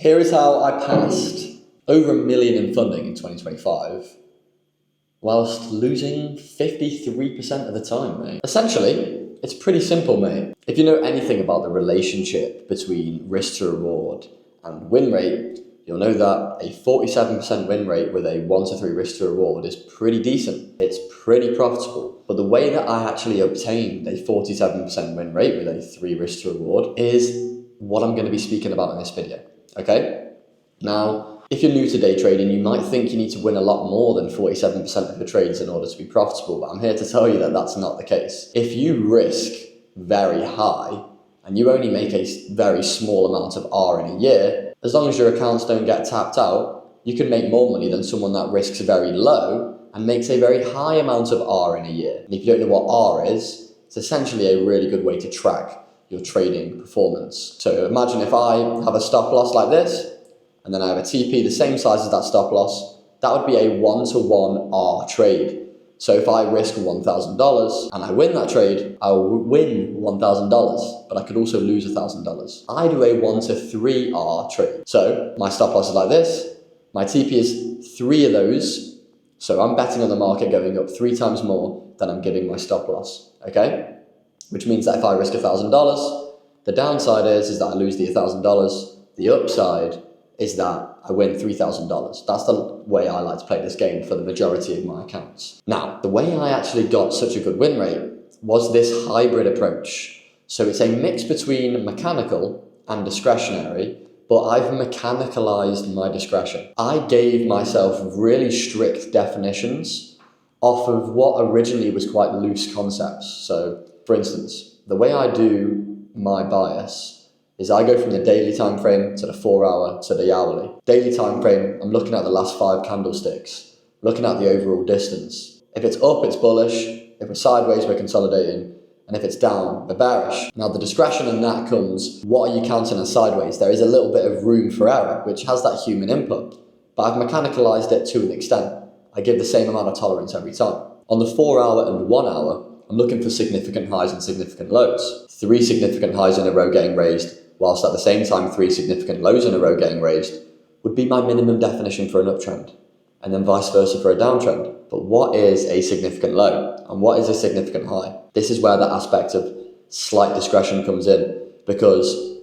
Here is how I passed over $1 million in funding in 2025 whilst losing 53% of the time, mate. Essentially, it's pretty simple, mate. If you know anything about the relationship between risk to reward and win rate, you'll know that a 47% win rate with a 1 to 3 risk to reward is pretty decent. It's pretty profitable. But the way that I actually obtained a 47% win rate with a 3 risk to reward is what I'm going to be speaking about in this video, okay? Now, if you're new to day trading, you might think you need to win a lot more than 47% of your trades in order to be profitable, but I'm here to tell you that that's not the case. If you risk very high and you only make a very small amount of R in a year, as long as your accounts don't get tapped out, you can make more money than someone that risks very low and makes a very high amount of R in a year. And if you don't know what R is, it's essentially a really good way to track your trading performance. So imagine if I have a stop loss like this, and then I have a TP the same size as that stop loss, that would be a 1-to-1 R trade. So if I risk $1,000 and I win that trade, I'll win $1,000, but I could also lose $1,000. I do a 1 to 3 R trade. So my stop loss is like this, my TP is 3 of those, so I'm betting on the market going up 3 times more than I'm giving my stop loss, okay? Which means that if I risk $1,000, the downside is that I lose the $1,000. The upside is that I win $3,000. That's the way I like to play this game for the majority of my accounts. Now, the way I actually got such a good win rate was this hybrid approach. So it's a mix between mechanical and discretionary, but I've mechanicalized my discretion. I gave myself really strict definitions off of what originally was quite loose concepts. So, for instance, the way I do my bias is I go from the daily time frame to the 4-hour to the hourly. Daily time frame, I'm looking at the last 5 candlesticks, looking at the overall distance. If it's up, it's bullish. If we're sideways, we're consolidating. And if it's down, we're bearish. Now, the discretion in that comes, what are you counting as sideways? There is a little bit of room for error, which has that human input. But I've mechanicalized it to an extent. I give the same amount of tolerance every time. On the 4-hour and 1 hour, I'm looking for significant highs and significant lows. 3 significant highs in a row getting raised, whilst at the same time 3 significant lows in a row getting raised, would be my minimum definition for an uptrend, and then vice versa for a downtrend. But what is a significant low, and what is a significant high? This is where the aspect of slight discretion comes in, because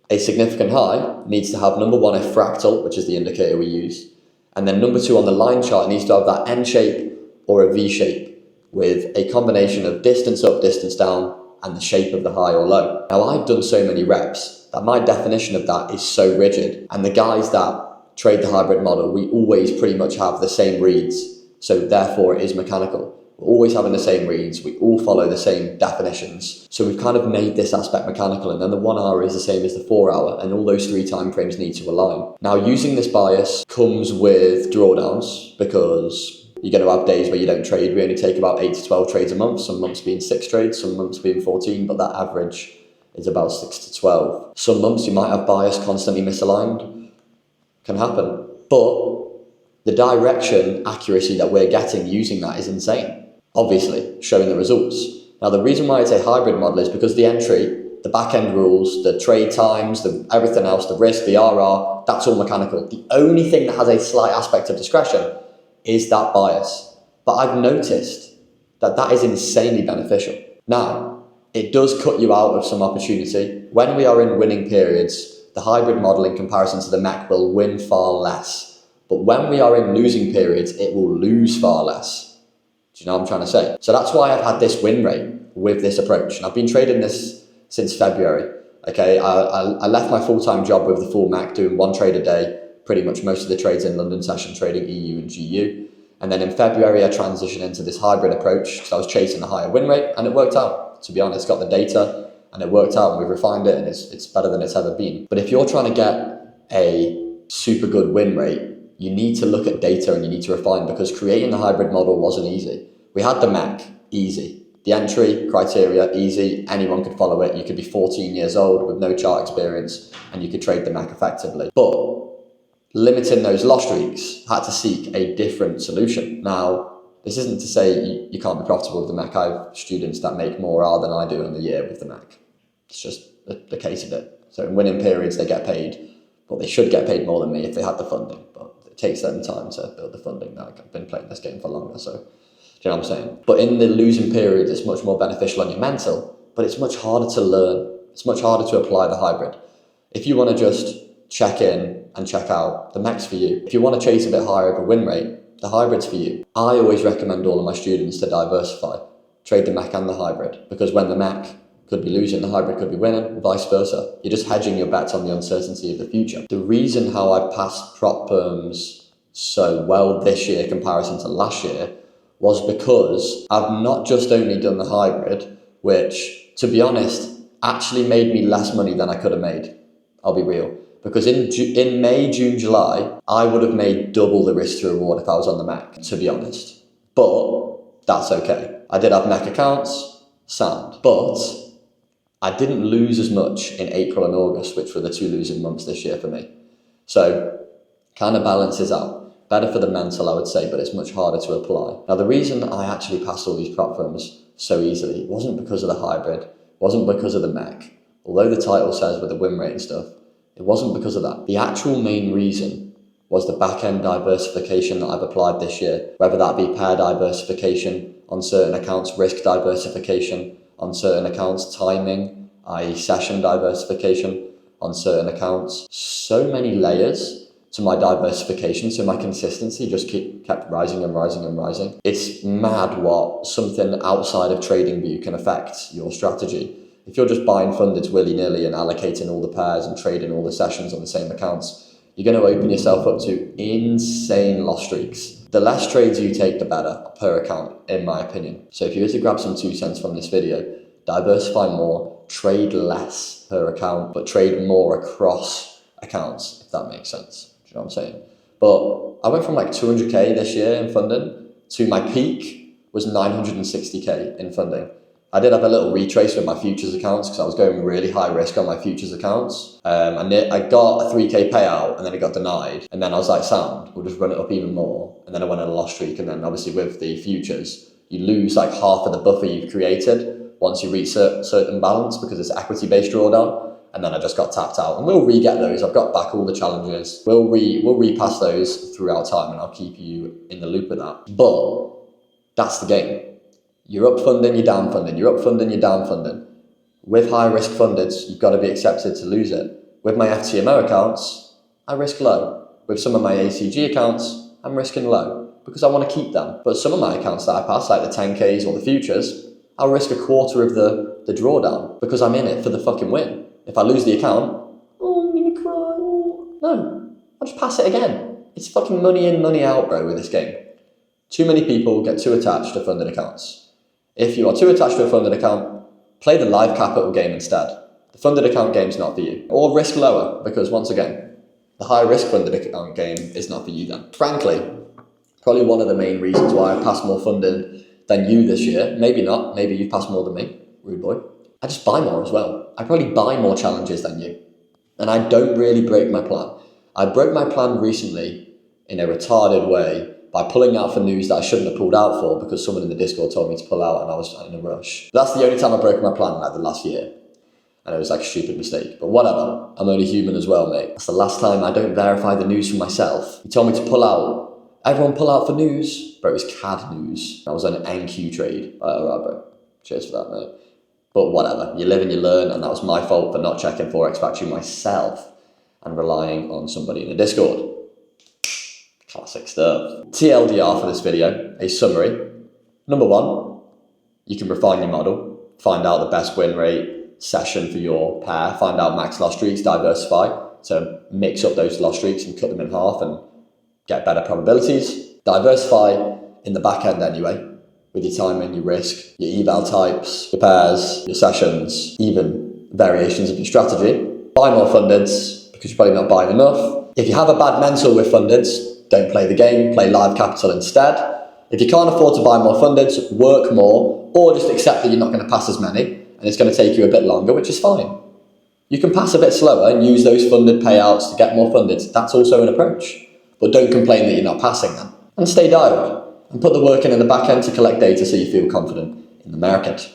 a significant high needs to have, number 1, a fractal, which is the indicator we use, and then number 2, on the line chart, it needs to have that N shape or a V shape, with a combination of distance up, distance down, and the shape of the high or low. Now, I've done so many reps that my definition of that is so rigid. And the guys that trade the hybrid model, we always pretty much have the same reads. So therefore it is mechanical. We're always having the same reads. We all follow the same definitions. So we've kind of made this aspect mechanical, and then the 1 hour is the same as the 4 hour, and all those 3 time frames need to align. Now, using this bias comes with drawdowns, because you're going to have days where you don't trade. We only take about 8 to 12 trades a month, some months being 6 trades, some months being 14, but that average is about 6 to 12. Some months you might have bias constantly misaligned. Can happen. But the direction accuracy that we're getting using that is insane. Obviously, showing the results. Now, the reason why it's a hybrid model is because the entry, the back end rules, the trade times, everything else, the risk, the RR, that's all mechanical. The only thing that has a slight aspect of discretion is that bias. But I've noticed that that is insanely beneficial. Now, it does cut you out of some opportunity. When we are in winning periods, the hybrid model in comparison to the mech will win far less. But when we are in losing periods, it will lose far less. Do you know what I'm trying to say? So that's why I've had this win rate with this approach. And I've been trading this since February. Okay, I left my full-time job with the full mech, doing 1 trade a day, pretty much most of the trades in London session, trading EU and GU. And then in February, I transitioned into this hybrid approach because I was chasing a higher win rate, and it worked out. To be honest, got the data and it worked out, and we've refined it, and it's better than it's ever been. But if you're trying to get a super good win rate, you need to look at data and you need to refine, because creating the hybrid model wasn't easy. We had the mech, easy. The entry criteria, easy. Anyone could follow it. You could be 14 years old with no chart experience and you could trade the mech effectively. But limiting those loss streaks, had to seek a different solution. Now, this isn't to say you can't be profitable with the mech. I have students that make more R than I do in the year with the mech. It's just the case of it. So in winning periods, they get paid. But they should get paid more than me if they had the funding. But it takes them time to build the funding. Now I've been playing this game for longer, so do you know what I'm saying? But in the losing period, it's much more beneficial on your mental, but it's much harder to learn. It's much harder to apply the hybrid. If you want to just check in and check out, the MEC's for you. If you want to chase a bit higher of a win rate, the hybrid's for you. I always recommend all of my students to diversify, trade the MEC and the hybrid, because when the MEC could be losing, the hybrid could be winning, and vice versa. You're just hedging your bets on the uncertainty of the future. The reason how I passed prop perms so well this year in comparison to last year was because I've not just only done the hybrid, which, to be honest, actually made me less money than I could have made. I'll be real. Because in May, June, July, I would have made double the risk to reward if I was on the MEC, to be honest. But that's okay. I did have MEC accounts, sound. But I didn't lose as much in April and August, which were the 2 losing months this year for me. So, kind of balances out. Better for the mental, I would say, but it's much harder to apply. Now, the reason I actually passed all these prop firms so easily wasn't because of the hybrid, wasn't because of the MEC. Although the title says with the win rate and stuff, it wasn't because of that. The actual main reason was the back-end diversification that I've applied this year, whether that be pair diversification on certain accounts, risk diversification on certain accounts, timing, i.e. session diversification on certain accounts. So many layers to my diversification, so my consistency just kept rising and rising and rising. It's mad what something outside of TradingView can affect your strategy. If you're just buying fundeds willy-nilly and allocating all the pairs and trading all the sessions on the same accounts, you're going to open yourself up to insane loss streaks. The less trades you take, the better per account, in my opinion. So if you were to grab some 2 cents from this video, diversify more, trade less per account, but trade more across accounts, if that makes sense. Do you know what I'm saying? But I went from like 200k this year in funding to my peak was 960k in funding. I did have a little retrace with my futures accounts because I was going really high risk on my futures accounts. And I got a 3k payout and then it got denied. And then I was like, sound, we'll just run it up even more. And then I went on a loss streak. And then obviously with the futures, you lose like half of the buffer you've created once you reach certain balance because it's equity-based drawdown. And then I just got tapped out. And we'll re-get those. I've got back all the challenges. We'll repass those throughout time and I'll keep you in the loop of that. But that's the game. You're up funding, you're down funding. You're up funding, you're down funding. With high risk fundeds, you've got to be accepted to lose it. With my FTMO accounts, I risk low. With some of my ACG accounts, I'm risking low because I want to keep them. But some of my accounts that I pass, like the 10Ks or the futures, I'll risk a quarter of the drawdown because I'm in it for the fucking win. If I lose the account, I'm going to cry. No, I'll just pass it again. It's fucking money in, money out, bro, with this game. Too many people get too attached to funded accounts. If you are too attached to a funded account, play the live capital game instead. The funded account game is not for you. Or risk lower, because once again, the high risk funded account game is not for you then. Frankly, probably one of the main reasons why I passed more funded than you this year, maybe not, maybe you've passed more than me, rude boy. I just buy more as well. I probably buy more challenges than you. And I don't really break my plan. I broke my plan recently in a retarded way by pulling out for news that I shouldn't have pulled out for because someone in the Discord told me to pull out and I was in a rush. That's the only time I broke my plan, like the last year. And it was like a stupid mistake. But whatever, I'm only human as well, mate. That's the last time I don't verify the news for myself. You told me to pull out. Everyone pull out for news. Bro, it was CAD news. I was on an NQ trade. Alright, bro. Cheers for that, mate. But whatever, you live and you learn, and that was my fault for not checking Forex Factory myself and relying on somebody in the Discord. Classic stuff. TLDR for this video, a summary. Number 1, you can refine your model, find out the best win rate session for your pair, find out max loss streaks, diversify to mix up those loss streaks and cut them in half and get better probabilities. Diversify in the back end anyway, with your timing, your risk, your eval types, your pairs, your sessions, even variations of your strategy. Buy more fundeds because you're probably not buying enough. If you have a bad mental with fundeds, don't play the game, play live capital instead. If you can't afford to buy more fundeds, work more, or just accept that you're not going to pass as many, and it's going to take you a bit longer, which is fine. You can pass a bit slower and use those funded payouts to get more fundeds. That's also an approach. But don't complain that you're not passing them. And stay dialed, and put the work in the back end to collect data so you feel confident in the market.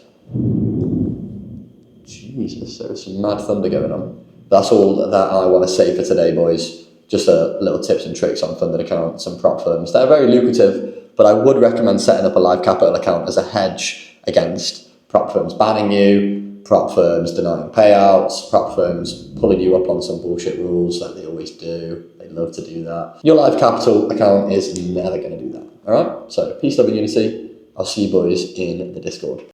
Jesus, there was some mad thunder going on. That's all that I want to say for today, boys. Just a little tips and tricks on funded accounts and prop firms. They're very lucrative, but I would recommend setting up a live capital account as a hedge against prop firms banning you, prop firms denying payouts, prop firms pulling you up on some bullshit rules like they always do. They love to do that. Your live capital account is never going to do that. All right? So peace, love, and unity. I'll see you boys in the Discord.